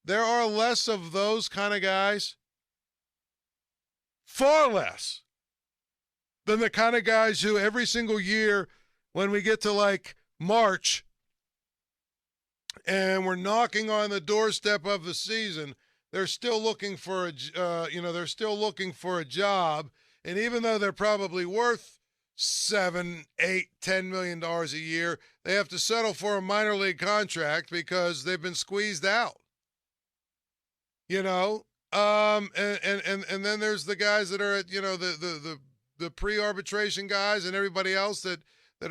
There are less of those kind of guys, far less, than the kind of guys who every single year when we get to like March and we're knocking on the doorstep of the season, they're still looking for they're still looking for a job. And even though they're probably worth $7, $8, $10 million a year, they have to settle for a minor league contract because they've been squeezed out. And then there's the guys that are at, the pre-arbitration guys and everybody else that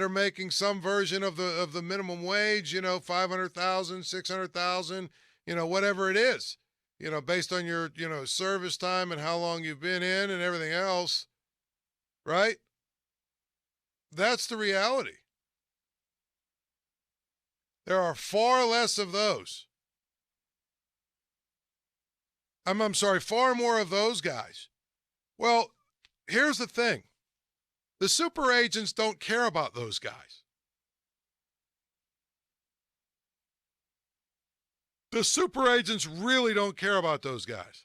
are making some version of the minimum wage, 500,000, 600,000, whatever it is, based on your, service time and how long you've been in and everything else, right? That's the reality. There are far less of those. I'm sorry, far more of those guys. Well, here's the thing. The super agents don't care about those guys. The super agents really don't care about those guys.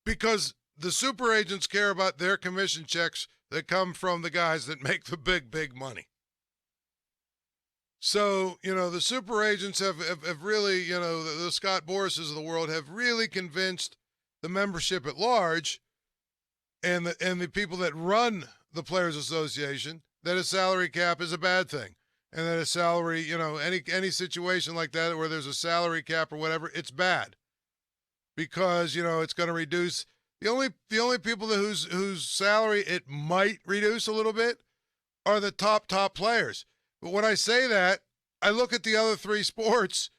Because the super agents care about their commission checks that come from the guys that make the big, big money. So, the super agents have really, the Scott Borases of the world have really convinced the membership at large and the people that run the Players Association that a salary cap is a bad thing. And that a salary, any situation like that where there's a salary cap or whatever, it's bad. Because, it's going to reduce the only people whose salary it might reduce a little bit are the top players. But when I say that, I look at the other three sports,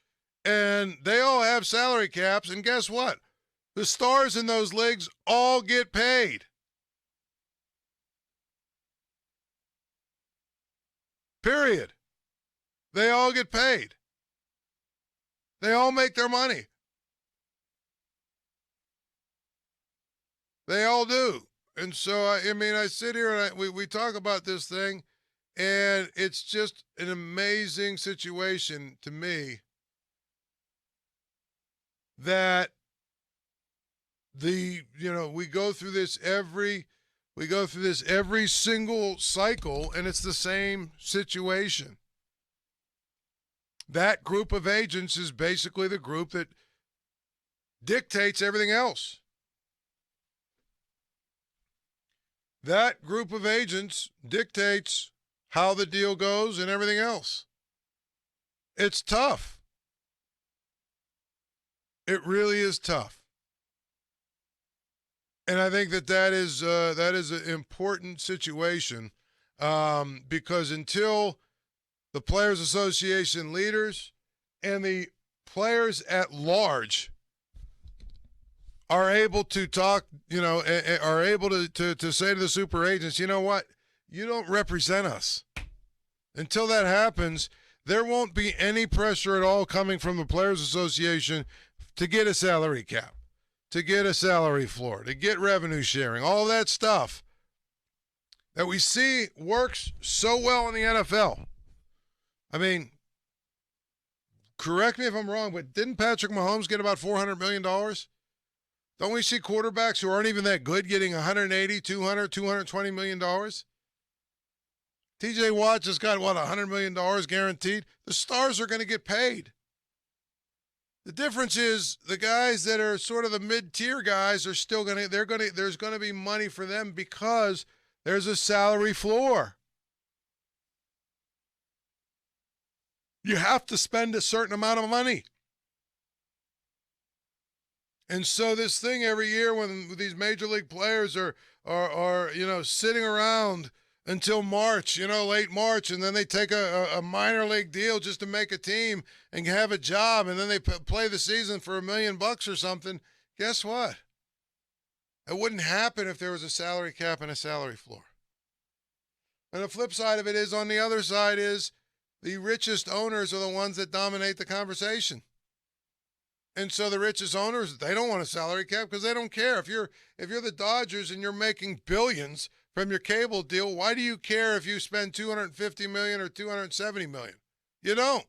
and they all have salary caps, and guess what? The stars in those leagues all get paid. Period. They all get paid. They all make their money. They all do. And so, I sit here and we talk about this thing, and it's just an amazing situation to me that we go through this every single cycle, and it's the same situation. That group of agents is basically the group that dictates everything else. That group of agents dictates how the deal goes and everything else. It's tough. It really is tough. And I think that is an important situation because until the Players Association leaders and the players at large are able to talk, are able to say to the super agents, you know what, you don't represent us. Until that happens, there won't be any pressure at all coming from the Players Association to get a salary cap, to get a salary floor, to get revenue sharing, all that stuff that we see works so well in the NFL. Correct me if I'm wrong, but didn't Patrick Mahomes get about $400 million? Don't we see quarterbacks who aren't even that good getting $180, $200, $220 million? TJ Watt just got, $100 million guaranteed? The stars are going to get paid. The difference is the guys that are sort of the mid-tier guys are still there's going to be money for them because there's a salary floor. You have to spend a certain amount of money. And so this thing every year when these major league players are sitting around until March, late March, and then they take a minor league deal just to make a team and have a job, and then they play the season for $1 million or something. Guess what? It wouldn't happen if there was a salary cap and a salary floor. And the flip side of it is, on the other side is, the richest owners are the ones that dominate the conversation. And so the richest owners, they don't want a salary cap because they don't care. If you're the Dodgers and you're making billions from your cable deal, why do you care if you spend $250 million or $270 million? You don't.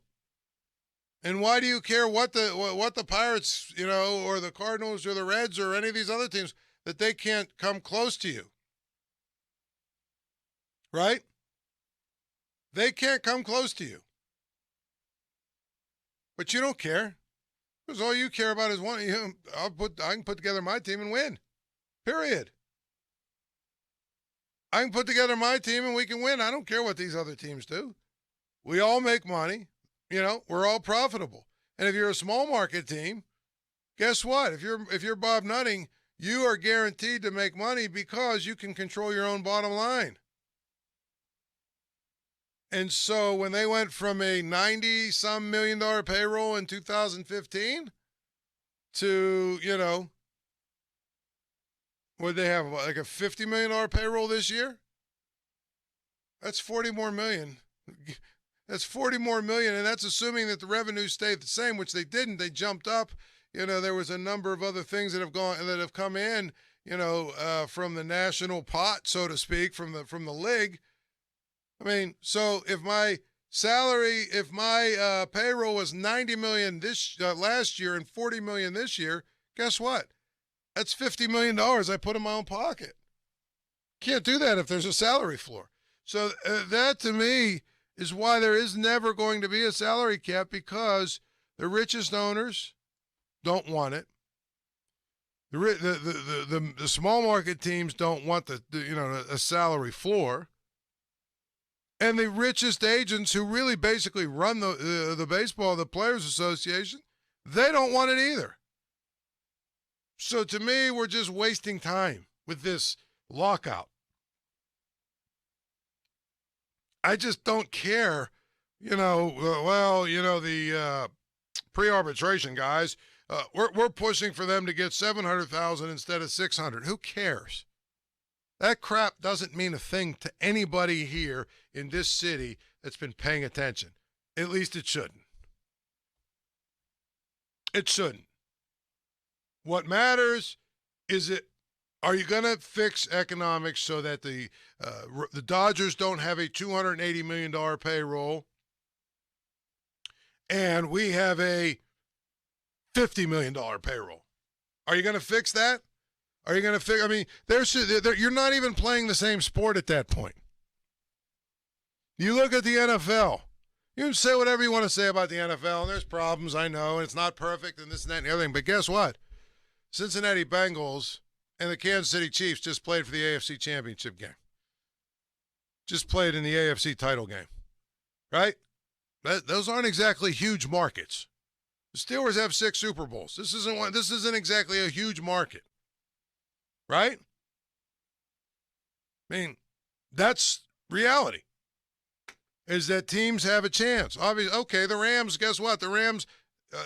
And why do you care what the Pirates, or the Cardinals or the Reds or any of these other teams, that they can't come close to you? Right? They can't come close to you. But you don't care. Because all you care about is one. I can put together my team and win. Period. I can put together my team and we can win. I don't care what these other teams do. We all make money. We're all profitable. And if you're a small market team, guess what? If you're Bob Nutting, you are guaranteed to make money because you can control your own bottom line. And so when they went from a $90-some million payroll in 2015 to, what they have, like a $50 million payroll this year? That's 40 more million. That's 40 more million, and that's assuming that the revenue stayed the same, which they didn't. They jumped up. There was a number of other things that have come in, from the national pot, so to speak, from the league. I mean, so if my payroll was $90 million this last year and $40 million this year, guess what? That's $50 million I put in my own pocket. Can't do that if there's a salary floor. So that to me is why there is never going to be a salary cap, because the richest owners don't want it. The small market teams don't want a salary floor. And the richest agents who really basically run the baseball, the Players Association, they don't want it either. So to me, we're just wasting time with this lockout. I just don't care, the pre-arbitration guys, we're pushing for them to get $700,000 instead of $600,000. Who cares? That crap doesn't mean a thing to anybody here in this city that's been paying attention. At least it shouldn't. It shouldn't. What matters is are you going to fix economics so that the Dodgers don't have a $280 million payroll and we have a $50 million payroll? Are you going to fix that? Are you going to fix? I mean, you're not even playing the same sport at that point. You look at the NFL. You can say whatever you want to say about the NFL, and there's problems, I know, and it's not perfect and this and that and the other thing. But guess what? Cincinnati Bengals and the Kansas City Chiefs just played for the AFC Championship game. Just played in the AFC title game, right? Those aren't exactly huge markets. The Steelers have 6 Super Bowls. This isn't exactly a huge market. Right? I mean, that's reality. Is that teams have a chance. Obviously, okay, the Rams, guess what? The Rams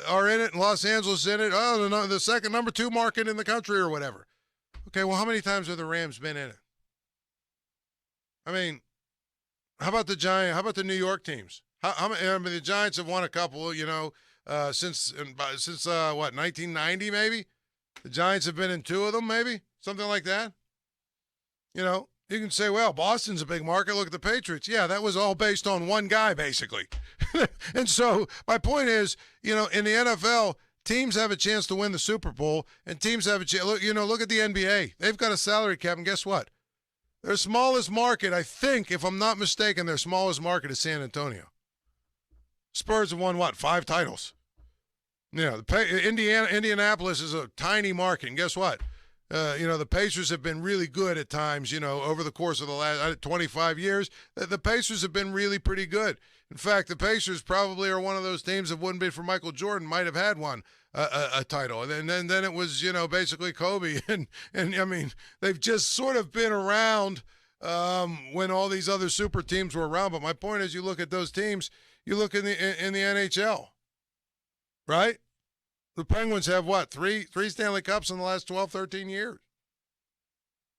are in it, and Los Angeles in it. Oh, the second number 2 market in the country or whatever. Okay, well, how many times have the Rams been in it? I mean, how about the Giants? How about the New York teams? The Giants have won a couple, since 1990 maybe? The Giants have been in 2 of them maybe? Something like that. You can say, well, Boston's a big market. Look at the Patriots. Yeah, that was all based on one guy, basically. And so my point is, in the NFL, teams have a chance to win the Super Bowl, and teams have a chance. Look at the NBA. They've got a salary cap, and guess what? Their smallest market, I think, if I'm not mistaken, their smallest market is San Antonio. Spurs have won, 5 titles? Indianapolis is a tiny market, and guess what? The Pacers have been really good at times, over the course of the last 25 years. The Pacers have been really pretty good. In fact, the Pacers probably are one of those teams that wouldn't be for Michael Jordan, might have had a title. And then it was, basically Kobe. And I mean, they've just sort of been around when all these other super teams were around. But my point is, you look at those teams, you look in the NHL, right? The Penguins have three Stanley Cups in the last 12, 13 years.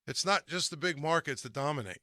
It's not just the big markets that dominate.